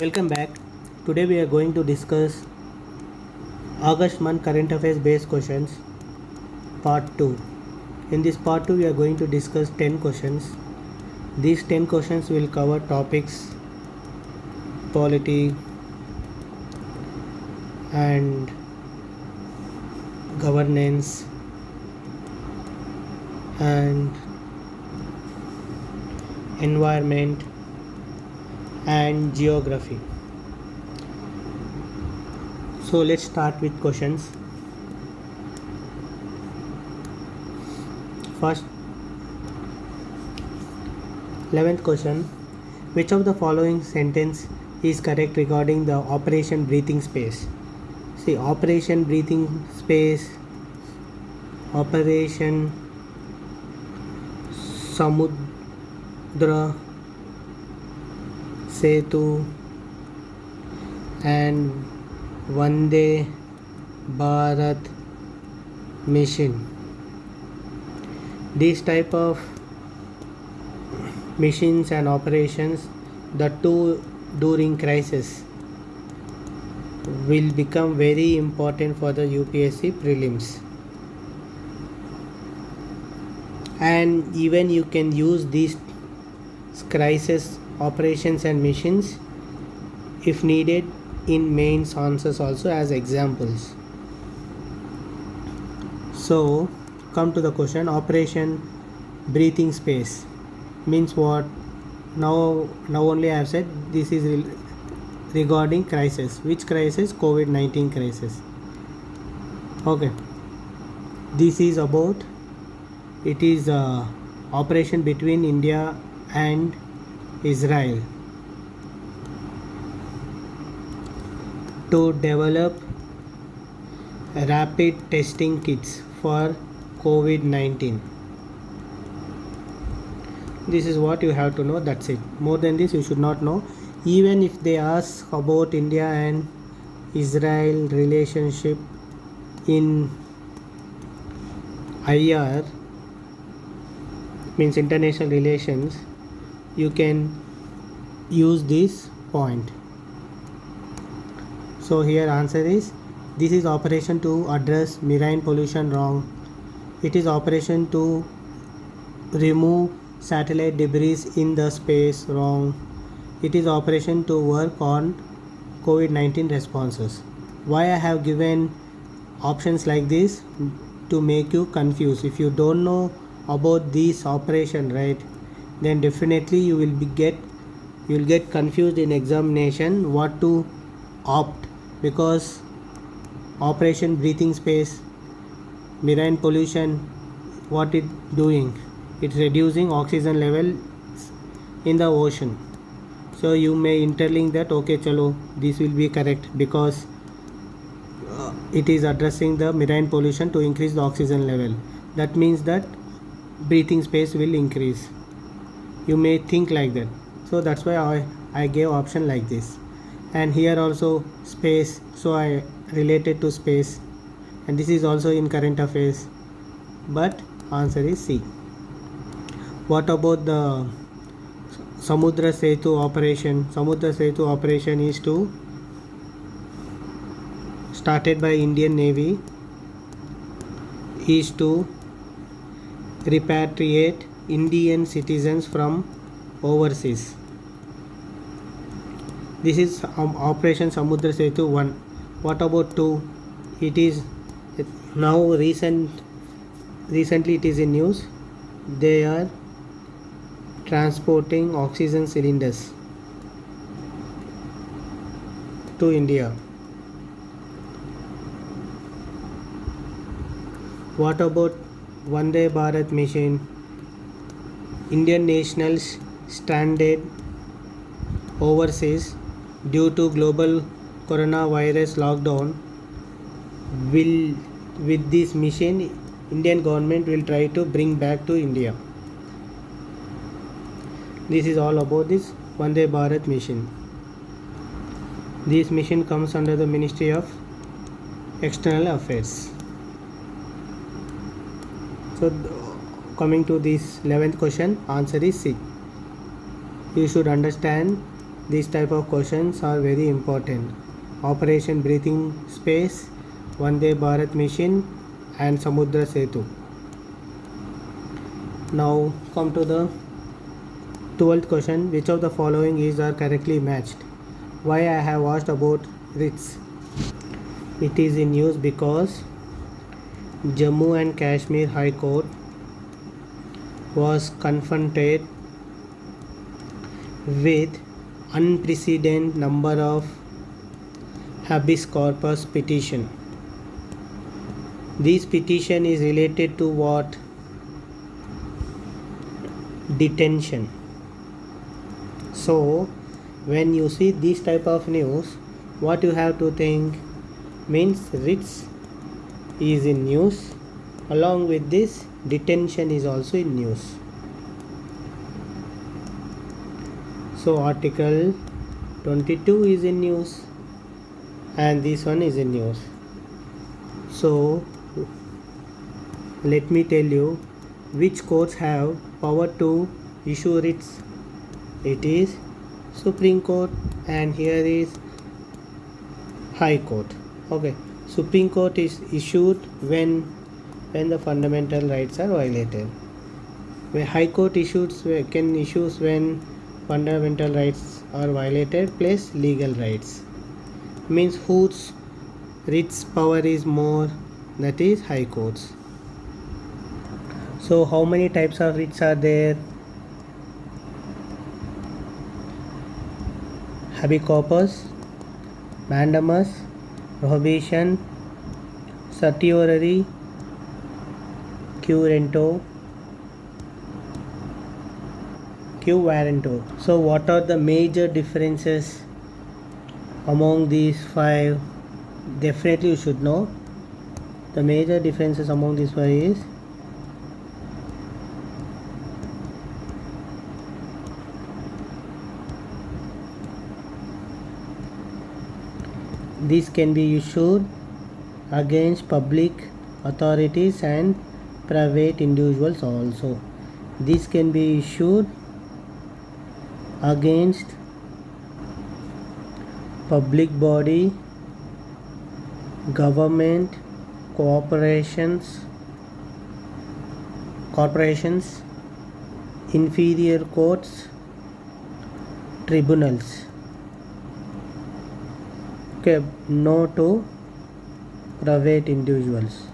Welcome back. Today we are going to discuss August month current affairs based questions part 2. In this part 2 we are going to discuss 10 questions. These 10 questions will cover topics polity and governance and environment and geography. So let's start with questions. First, 11th question. Which of the following sentence is correct regarding the Operation Breathing Space? See, Operation Breathing Space, Operation Samudra Setu and Vande Bharat mission. These type of missions and operations, the two during crisis, will become very important for the UPSC prelims. And even you can use these crisis operations and missions if needed in mains answers also as examples. So come to the question. Operation Breathing Space means what? Now only I have said this is regarding crisis. Which crisis? COVID-19 crisis. Okay, this is about, it is a operation between India and Israel to develop rapid testing kits for COVID-19. This is what you have to know, that's it. More than this you should not know. Even if they ask about India and Israel relationship in IR, means international relations, you can use this point. So here answer is, this is operation to address marine pollution, wrong. It is operation to remove satellite debris in the space, wrong. It is operation to work on COVID-19 responses. Why I have given options like this? To make you confused. If you don't know about this operation, right, then definitely you will get confused in examination what to opt, because Operation Breathing Space, marine pollution, what it doing? It's reducing oxygen level in the ocean. So you may interlink that, okay chalo, this will be correct because it is addressing the marine pollution to increase the oxygen level. That means that breathing space will increase. You may think like that. So that's why I gave option like this. And here also space, so I related to space, and this is also in current affairs, but answer is C. What about the Samudra Setu operation? Samudra Setu operation is to started by Indian Navy, is to repatriate Indian citizens from overseas. This is Operation Samudra Setu 1. What about 2? It is now recently it is in news. They are transporting oxygen cylinders to India. What about Vande Bharat mission? Indian nationals stranded overseas due to global coronavirus lockdown will, with this mission, Indian government will try to bring back to India. This is all about this Vande Bharat mission. This mission comes under the Ministry of External Affairs. So coming to this 11th question, answer is C. You should understand These type of questions are very important. Operation Breathing Space, Vande Bharat Mission and Samudra Setu. Now come to the 12th question. Which of the following is are correctly matched? Why I have asked about RITS? It is in news because Jammu and Kashmir High Court was confronted with unprecedented number of habeas corpus petition. This petition is related to what? Detention. So when you see this type of news, what you have to think means RITS is in news. Along with this, detention is also in news. So article 22 is in news and this one is in news. So let me tell you which courts have power to issue writs. It is Supreme Court and here is High Court. Okay, Supreme Court is issued when the fundamental rights are violated. Where High Court can issue when fundamental rights are violated plus legal rights. Means whose writs power is more? That is High Courts. So how many types of writs are there? Habeas corpus, mandamus, prohibition, certiorari, quo warranto. So what are the major differences among these five? Definitely you should know. The major differences among these five is this can be issued against public authorities and private individuals also. This can be issued against public body, government, corporations, inferior courts, tribunals. Okay, no to private individuals.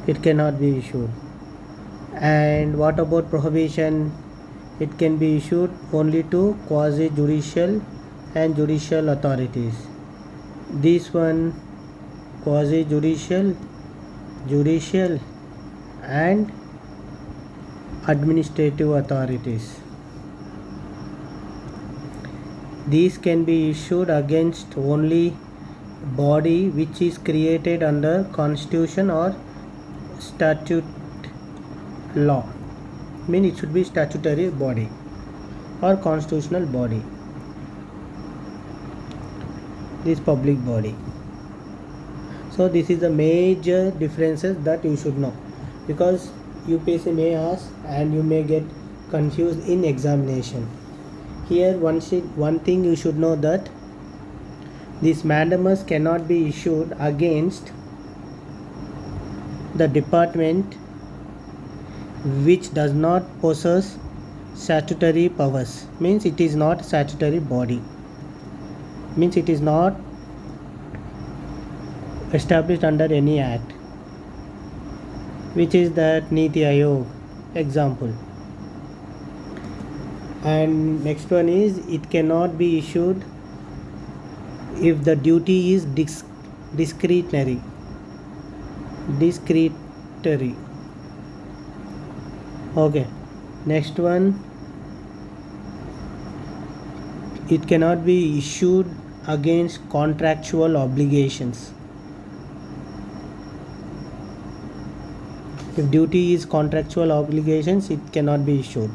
It cannot be issued. And what about prohibition? It can be issued only to quasi-judicial and judicial authorities. This one, quasi-judicial, judicial and administrative authorities. These can be issued against only body which is created under constitution or statute law. Mean it should be statutory body or constitutional body. This public body. So this is the major differences that you should know, because UPSC may ask and you may get confused in examination. Here one thing you should know, that this mandamus cannot be issued against the department which does not possess statutory powers. Means it is not statutory body. Means it is not established under any act, which is that Niti Aayog example. And next one is, it cannot be issued if the duty is discretionary. Okay, next one, it cannot be issued against contractual obligations. If duty is contractual obligations, it cannot be issued.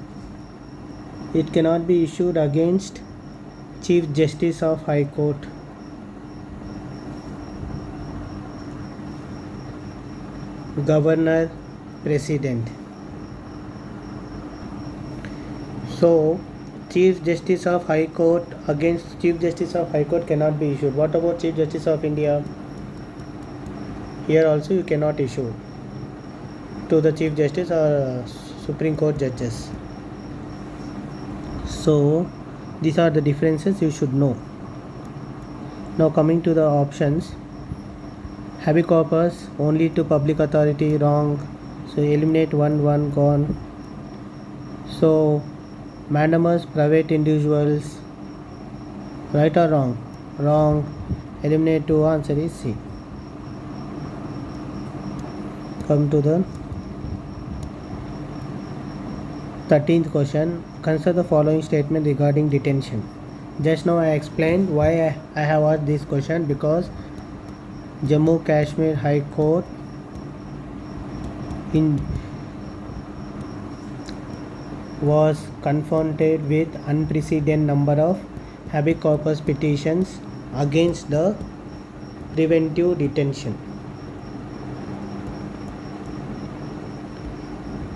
It cannot be issued against Chief Justice of High Court. Governor, President. So Chief Justice of High Court against Chief Justice of High Court cannot be issued. What about Chief Justice of India? Here also you cannot issue to the Chief Justice or Supreme Court judges. So these are the differences you should know. Now coming to the options. Habeas corpus only to public authority, wrong. So eliminate one gone. So mandamus private individuals, right or wrong? Wrong. Eliminate 2, answer is C. Come to the 13th question. Consider the following statement regarding detention. Just now I explained why I have asked this question, because Jammu Kashmir High Court was confronted with unprecedented number of habeas corpus petitions against the preventive detention.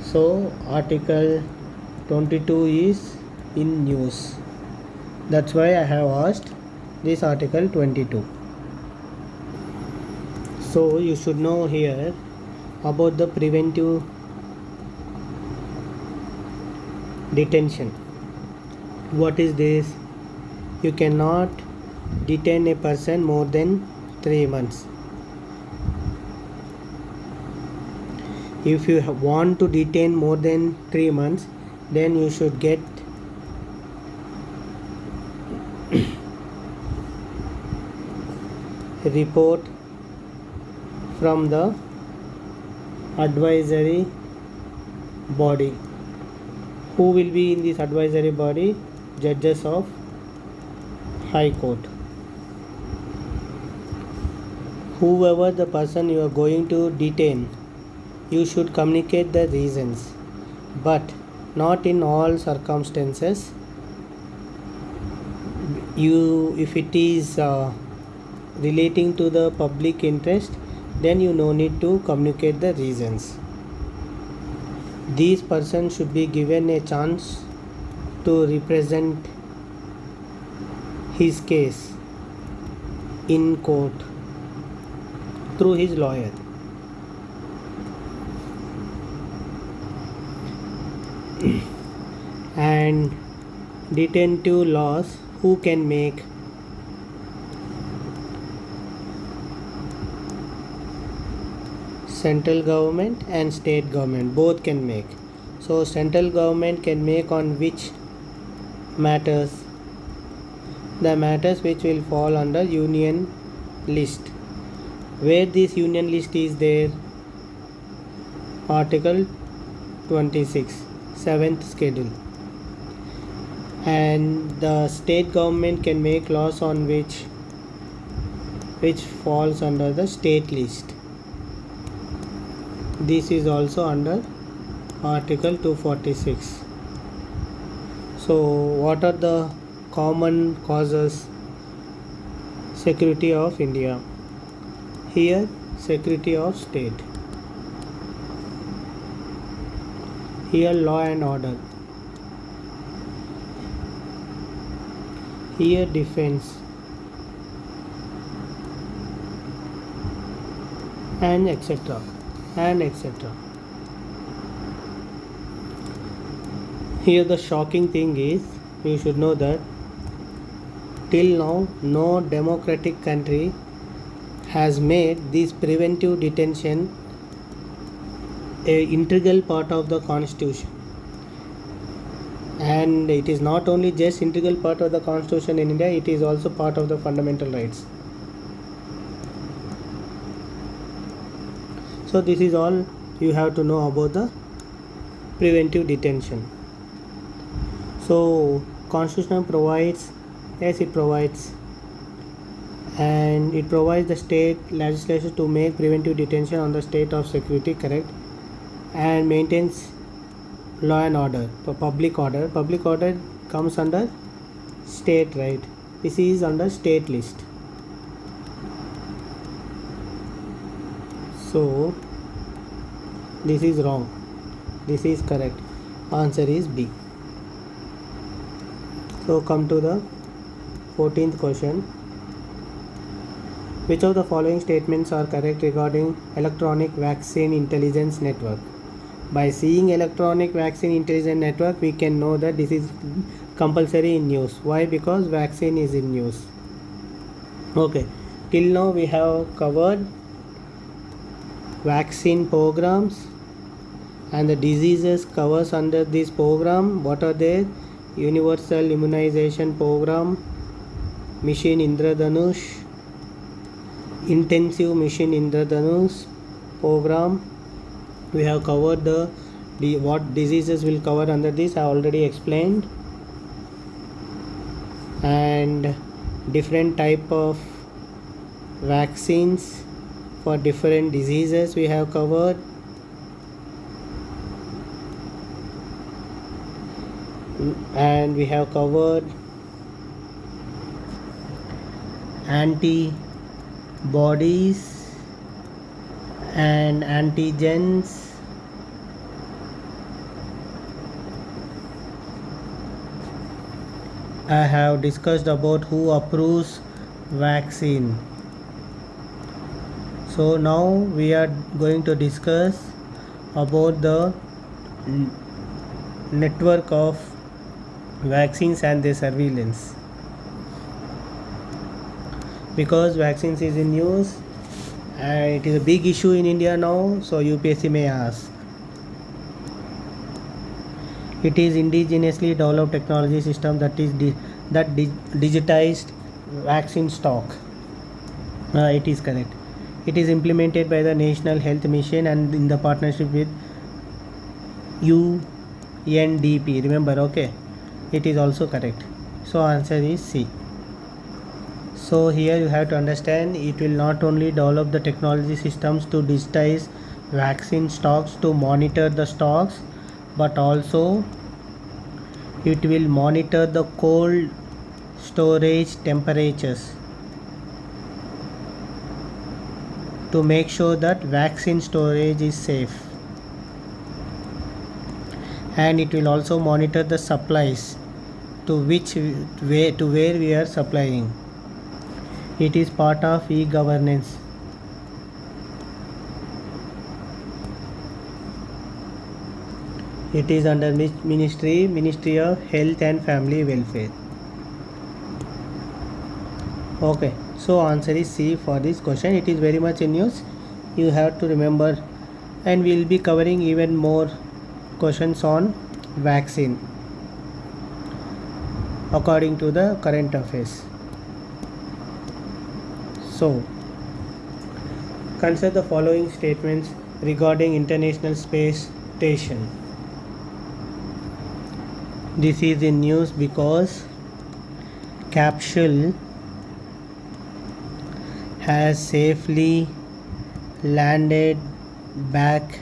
So Article 22 is in news. That's why I have asked this Article 22. So you should know here about the preventive detention. What is this? You cannot detain a person more than 3 months. If you want to detain more than 3 months, then you should get a report from the advisory body. Who will be in this advisory body? Judges of High Court. Whoever the person you are going to detain, you should communicate the reasons, but not in all circumstances. If it is relating to the public interest, then you no need to communicate the reasons. These persons should be given a chance to represent his case in court through his lawyer. And detentive laws, who can make? Central government and state government both can make. So central government can make on which matters? The matters which will fall under union list. Where this union list is there? Article 26, 7th schedule. And the state government can make laws on which falls under the state list. This is also under Article 246. So what are the common causes? Security of India. Here security of state. Here law and order. Here defense. And etc. And etc. Here the shocking thing is, you should know that till now no democratic country has made this preventive detention a integral part of the constitution. And it is not only just integral part of the constitution in India, it is also part of the fundamental rights. So this is all you have to know about the preventive detention. So constitution provides, yes, it provides, and it provides the state legislation to make preventive detention on the state of security, correct, and maintains law and order. For public order comes under state, right? This is under state list. So this is wrong, this is correct. Answer is B. So come to the 14th question. Which of the following statements are correct regarding electronic vaccine intelligence network? By seeing electronic vaccine intelligence network, we can know that this is compulsory in news. Why? Because vaccine is in news. Okay, till now we have covered vaccine programs and the diseases covers under this program. What are they? Universal immunization program, mission Indradhanush, intensive mission Indradhanush program. We have covered the what diseases will cover under this. I already explained. And different type of vaccines for different diseases we have covered. And we have covered antibodies and antigens. I have discussed about who approves vaccine. So now we are going to discuss about the network of vaccines and their surveillance. Because vaccines is in news and it is a big issue in India now, so UPSC may ask. It is indigenously developed technology system that digitized vaccine stock. It is correct. It is implemented by the National Health Mission and in the partnership with UNDP. Remember, okay? It is also correct. So answer is C. So here you have to understand, it will not only develop the technology systems to digitize vaccine stocks to monitor the stocks, but also it will monitor the cold storage temperatures to make sure that vaccine storage is safe. And it will also monitor the supplies to where we are supplying. It is part of e-governance. It is under Ministry of Health and Family Welfare. Okay, so answer is C for this question. It is very much in use. You have to remember, and we will be covering even more questions on vaccine according to the current affairs. So consider the following statements regarding International Space Station. This is in news because capsule has safely landed back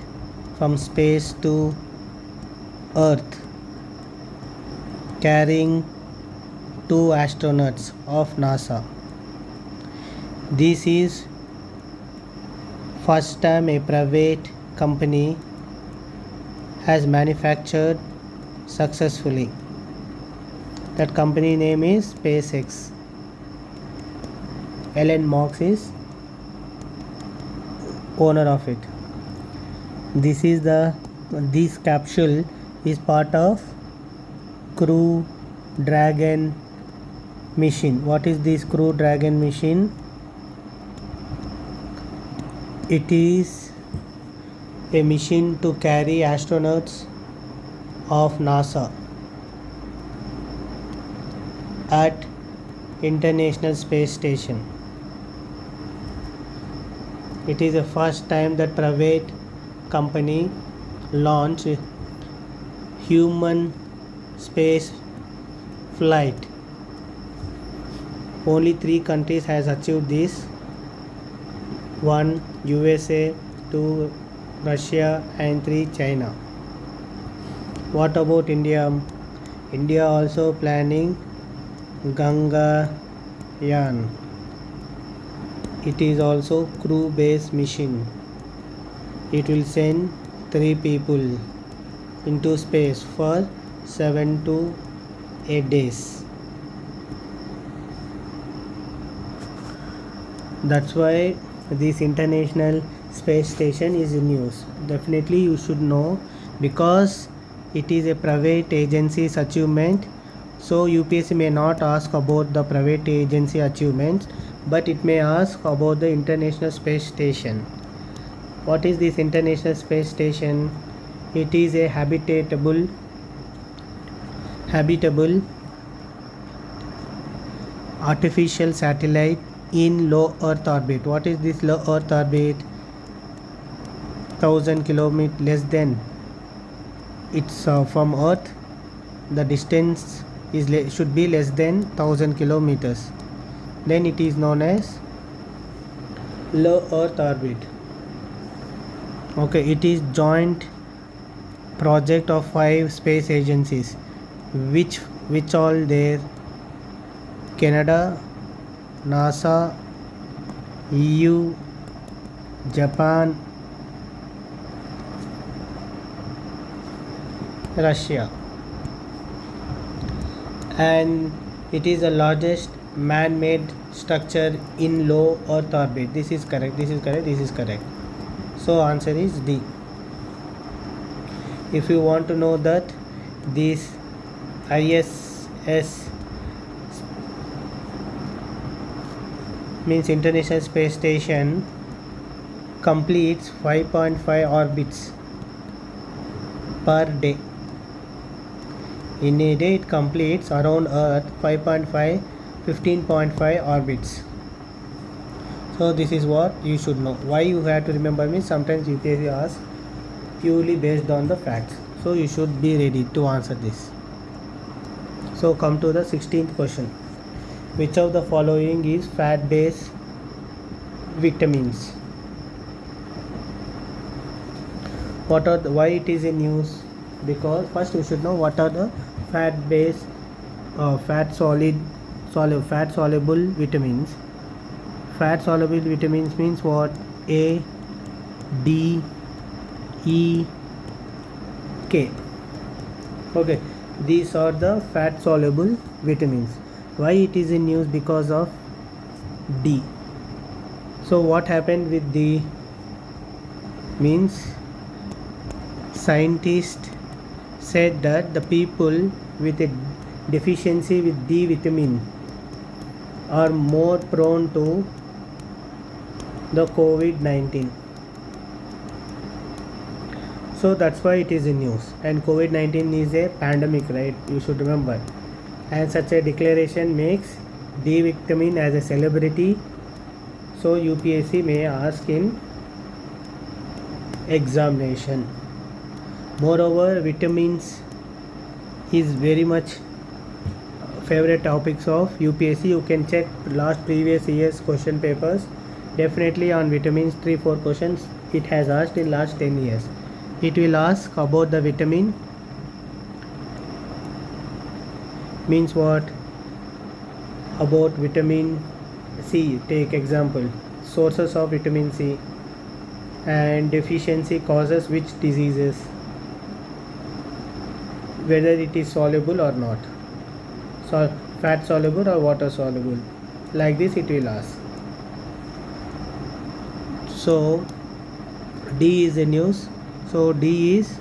from space to Earth, carrying 2 astronauts of NASA. This is first time a private company has manufactured successfully. That company name is SpaceX. Elon Musk is owner of it. This capsule is part of Crew Dragon mission. What is this Crew Dragon mission? It is a mission to carry astronauts of NASA at International Space Station. It is the first time that private company launched human space flight. Only 3 countries has achieved this. 1 USA, 2 Russia and 3 China. What about India? India also planning Gangayaan. It is also crew based mission. It will send 3 people into space for 7 to 8 days. That's why this International Space Station is in use. Definitely you should know, because it is a private agency's achievement. So UPSC may not ask about the private agency achievements, but it may ask about the International Space Station. What is this International Space Station? It is a habitable artificial satellite in low Earth orbit. What is this low Earth orbit? 1000 kilometers less than. It's from Earth. The distance is should be less than 1000 kilometers. Then it is known as low Earth orbit. Okay, it is joint project of 5 space agencies. Which all there? Canada, NASA, EU, Japan, Russia. And it is the largest man-made structure in low Earth orbit. This is correct. So answer is D. If you want to know that this ISS means International Space Station completes 5.5 orbits per day. In a day it completes around Earth 5.5 15.5 orbits. So this is what you should know. Why you have to remember me? Sometimes UPSC asks purely based on the facts. So you should be ready to answer this. So come to the 16th question. Which of the following is fat-based vitamins? Why it is in use? Because first you should know what are the fat-based fat soluble vitamins. Fat soluble vitamins means what? A, D, E, K. Okay, these are the fat soluble vitamins. Why it is in use? Because of D. So what happened with D? Means scientists said that the people with a deficiency with D vitamin are more prone to the COVID-19. So that's why it is in use. And COVID-19 is a pandemic, right? You should remember. And such a declaration makes D vitamin as a celebrity. So UPSC may ask in examination. Moreover, vitamins is very much favorite topics of UPSC. You can check last previous years question papers. Definitely on vitamins 3-4 questions it has asked in last 10 years. It will ask about the vitamin. Means what? About vitamin C. Take example. Sources of vitamin C and deficiency causes which diseases, whether it is soluble or not, so fat soluble or water soluble, like this it will ask. So D is in use. So D is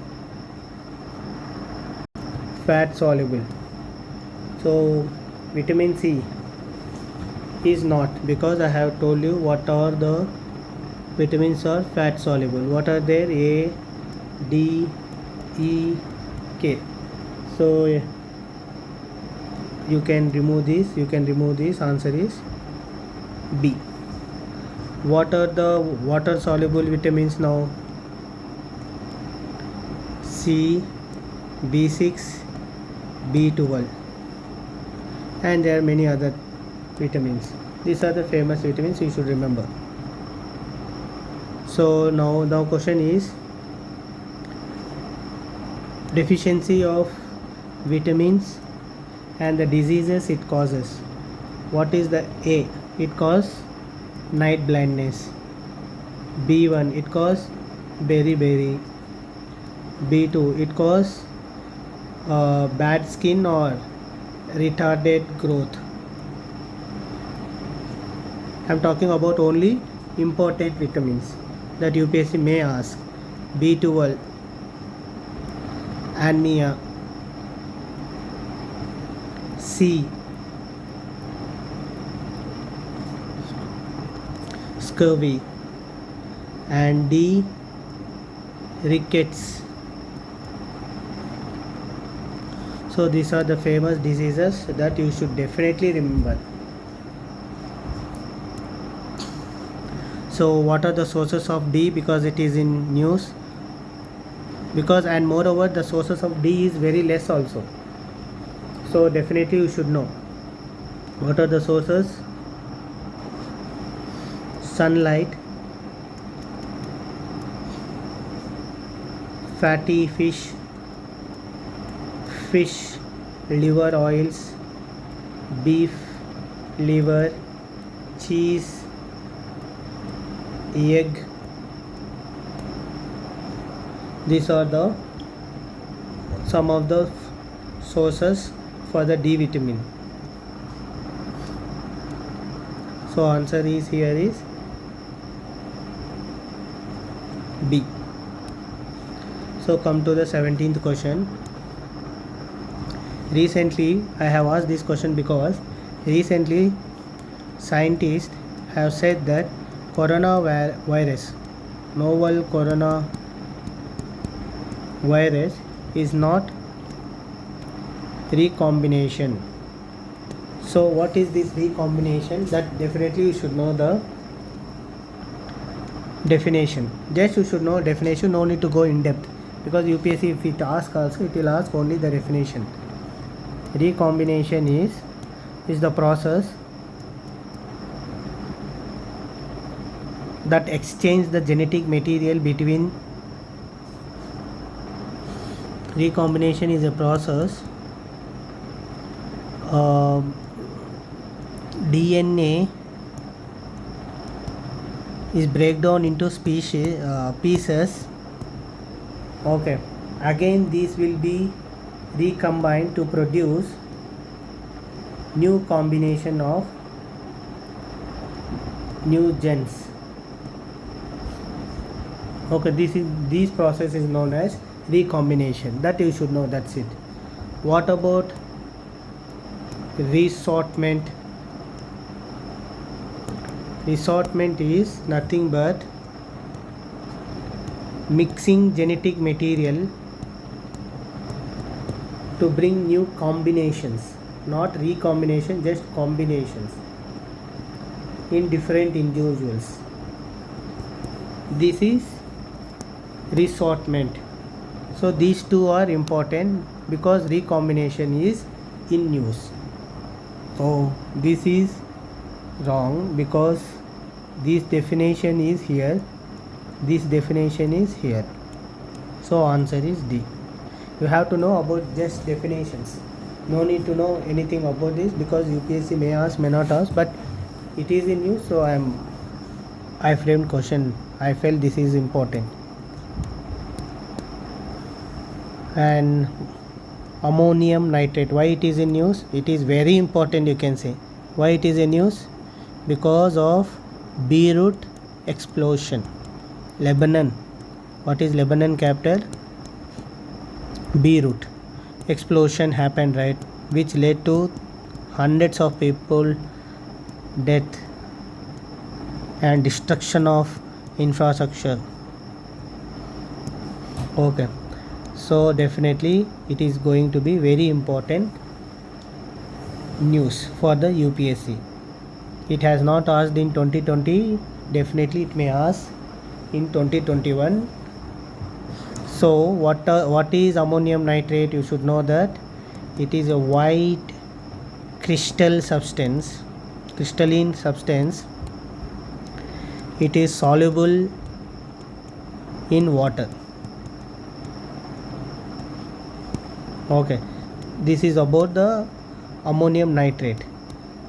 fat soluble. So vitamin C is not, because I have told you what are the vitamins are fat soluble. What are there? A, D, E, K. So you can remove this. Answer is B. What are the water soluble vitamins now? C, B6, B12, and there are many other vitamins. These are the famous vitamins you should remember. So now question is deficiency of vitamins and the diseases it causes. What is the A? It causes night blindness. B1 it causes beriberi. B2 it causes bad skin or retarded growth. I am talking about only important vitamins that UPSC may ask. B12, anemia, C, scurvy, and D, rickets. So these are the famous diseases that you should definitely remember. So what are the sources of D? Because it is in news. Because and moreover the sources of D is very less also. So definitely you should know. What are the sources? Sunlight, fatty fish, fish liver oils, beef liver, cheese, egg. These are the some of the sources for the D vitamin. So answer is here is B. So come to the 17th question. Recently I have asked this question because recently scientists have said that coronavirus, novel coronavirus is not recombination. So what is this recombination? That definitely you should know the definition. Just you should know definition, no need to go in depth, because UPSC if it asks also, it will ask only the definition. Recombination is the process that exchange the genetic material between. Recombination is a process DNA is break down into pieces. Okay, again these will be recombined to produce new combination of new gens. Okay, this process is known as recombination. That you should know. That's it. What about resortment? Resortment is nothing but mixing genetic material to bring new combinations, not recombination, just combinations in different individuals. This is resortment. So these two are important because recombination is in news. Oh, this is wrong because this definition is here, this definition is here. So answer is D. You have to know about just definitions. No need to know anything about this because UPSC may ask, may not ask, but it is in news. So I framed question. I felt this is important. And ammonium nitrate, why it is in news? It is very important, you can say. Why it is in news? Because of Beirut explosion. Lebanon. What is Lebanon capital? Beirut. Explosion happened, right? Which led to hundreds of people death and destruction of infrastructure. Okay. So definitely it is going to be very important news for the UPSC. It has not asked in 2020, definitely it may ask in 2021. So what is ammonium nitrate? You should know that it is a white crystalline substance. It is soluble in water. Okay, this is about the ammonium nitrate.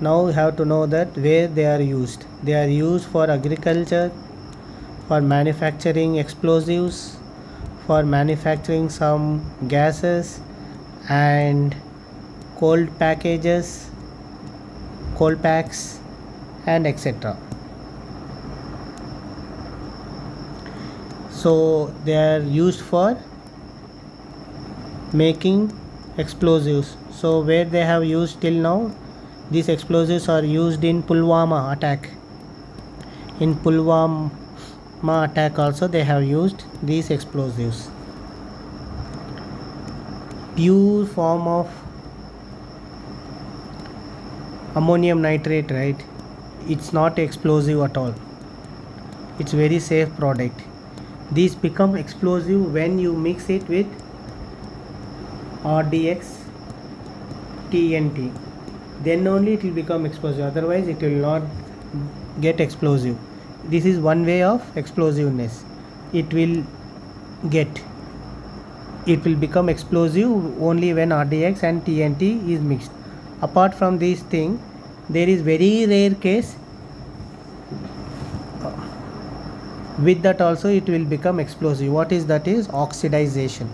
Now you have to know that where they are used. They are used for agriculture, for manufacturing explosives, for manufacturing some gases and cold packs, and etc. So they are used for making explosives. So where they have used till now, these explosives are used in Pulwama attack. In Pulwama attack also they have used these explosives. Pure form of ammonium nitrate, right? It's not explosive at all. It's very safe product. These become explosive when you mix it with RDX TNT, then only it will become explosive, otherwise it will not get explosive. This is one way of explosiveness. It will become explosive only when RDX and TNT is mixed. Apart from this thing, there is very rare case with that also it will become explosive. What is that? Is oxidization.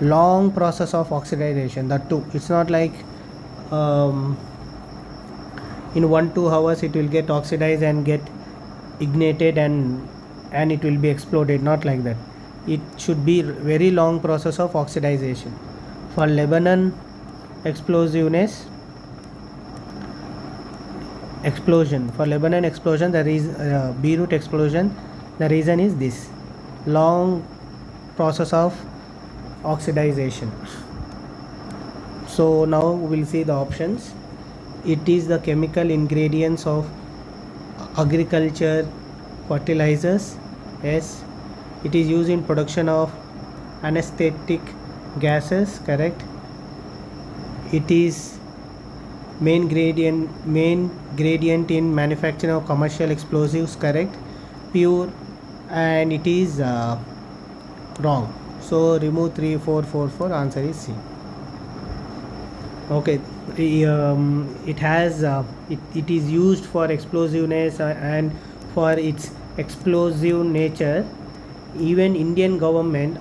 Long process of oxidization, that too. It's not like in 1-2 hours it will get oxidized and get ignited and it will be exploded. Not like that. It should be very long process of oxidization. For Lebanon explosiveness, for Lebanon explosion, there is Beirut explosion, the reason is this long process of oxidization. So now we'll see the options. It is the chemical ingredients of agriculture fertilizers. Yes. It is used in production of anesthetic gases. Correct. It is main gradient in manufacturing of commercial explosives. Correct. Pure, and it is wrong. So remove 3, 4, 4, 4. Answer is C. Okay. It has it is used for explosiveness and for its explosive nature. Even Indian government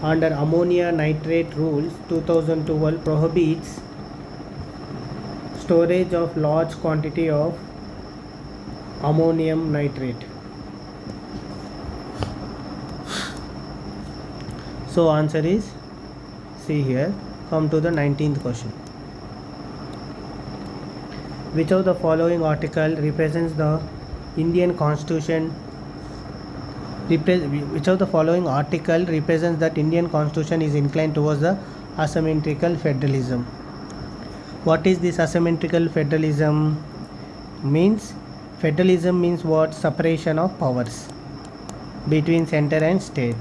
under ammonia nitrate rules 2012 prohibits storage of large quantity of ammonium nitrate. So answer is C here. Come to the 19th question. Which of the following article represents the Indian Constitution? Which of the following article represents that Indian Constitution is inclined towards the asymmetrical federalism? What is this asymmetrical federalism? Federalism means what? Separation of powers between center and state.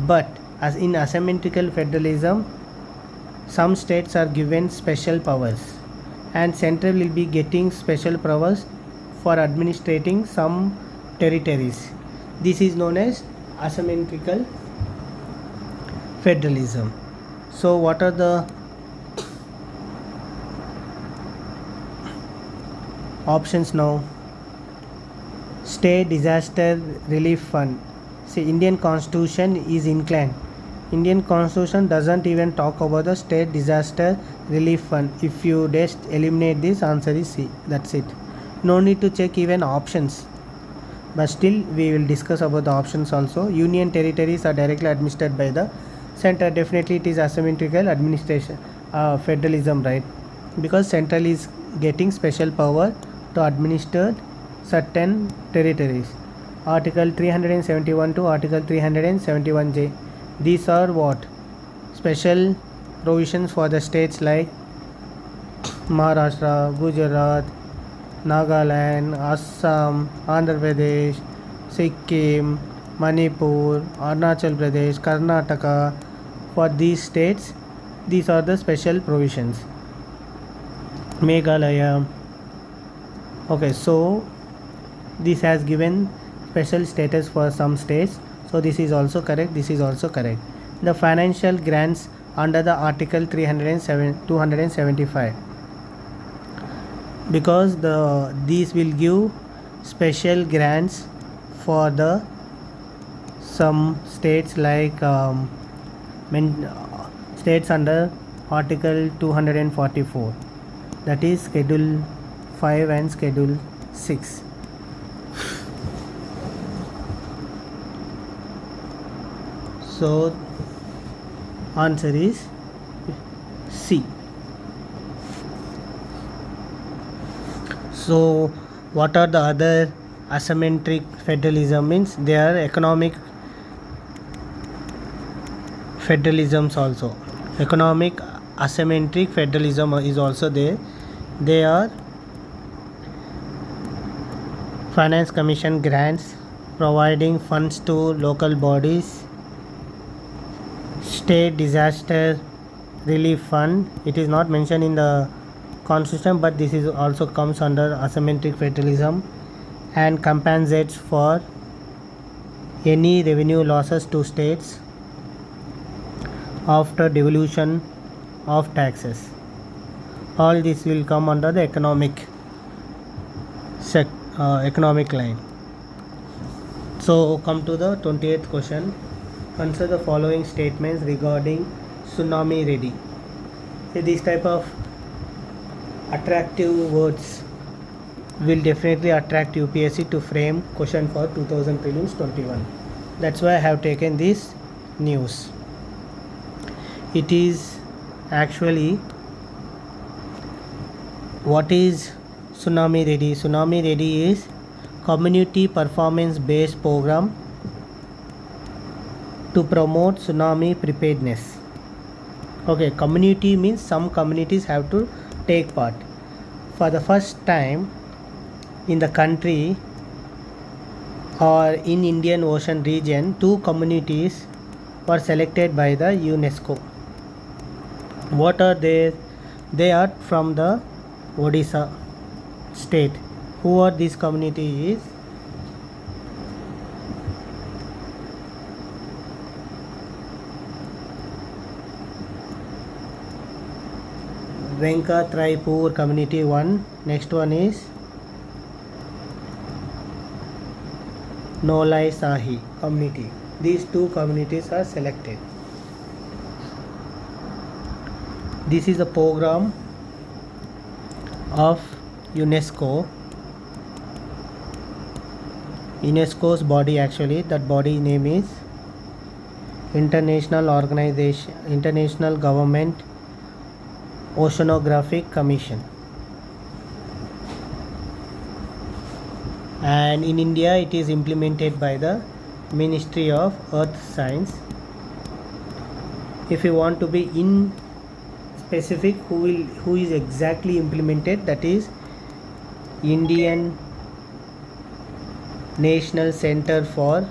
But as in asymmetrical federalism, some states are given special powers and central will be getting special powers for administrating some territories. This is known as asymmetrical federalism. So what are the options now? State Disaster Relief Fund. See, Indian Constitution is inclined. Indian Constitution doesn't even talk about the State Disaster Relief Fund. If you just eliminate this, answer is C. That's it. No need to check even options. But still we will discuss about the options also. Union territories are directly administered by the center. Definitely it is asymmetrical administration, federalism, right? Because central is getting special power to administer certain territories. Article 371 to Article 371J. These are what? Special provisions for the states like Maharashtra, Gujarat, Nagaland, Assam, Andhra Pradesh, Sikkim, Manipur, Arunachal Pradesh, Karnataka. For these states, these are the special provisions. Meghalaya. Okay, so this has given special status for some states. So this is also correct. This is also correct. The financial grants under the Article 275, because these will give special grants for the some states like states under Article 244, that is Schedule 5 and schedule 6. So answer is C. So what are the other asymmetric federalism means? They are economic federalisms also. Economic asymmetric federalism is also there. They are finance commission grants, providing funds to local bodies, state disaster relief fund. It is not mentioned in the constitution, but this is also comes under asymmetric federalism, and compensates for any revenue losses to states after devolution of taxes. All this will come under the economic line. So come to the 28th question. Answer the following statements regarding tsunami ready. See, these type of attractive words will definitely attract UPSC to frame question for 2000 prelims 21. That's why I have taken this news. It is actually, what is tsunami ready? Tsunami ready is community performance based program to promote tsunami preparedness. Okay, community means some communities have to take part. For the first time in the country or in Indian Ocean region, 2 communities were selected by the UNESCO. What are they? They are from the Odisha state. Who are this community is? Venkatraipur community 1. Next one is Nolai Sahi community. These 2 communities are selected. This is a program of UNESCO. UNESCO's body, actually that body name is International Government Oceanographic Commission. And in India it is implemented by the Ministry of Earth Science. If you want to be in specific who is exactly implemented, that is Indian National Center for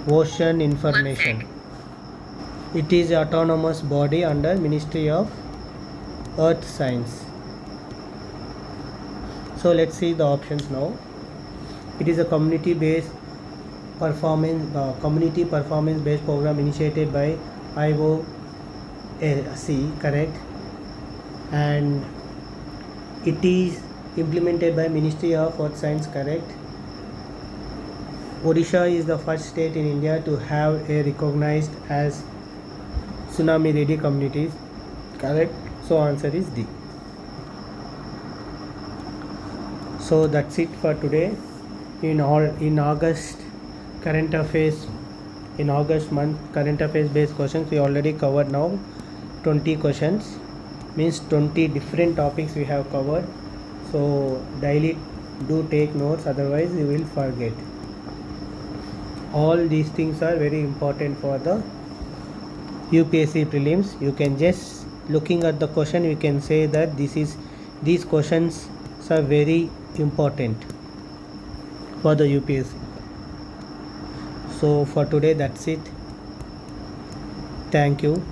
Ocean Information. It is an autonomous body under Ministry of Earth Science. So let's see the options now. It is a community performance based program initiated by IOC, correct, and it is implemented by Ministry of Earth Science, correct. Odisha is the first state in India to have a recognized as tsunami ready communities, correct. So answer is D. So that's it for today. In August current affairs, in August month current affairs based questions we already covered now 20 questions, means 20 different topics we have covered. So daily do take notes, otherwise you will forget. All these things are very important for the UPSC prelims. You can just looking at the question, you can say that these questions are very important for the UPSC. So for today that's it. Thank you.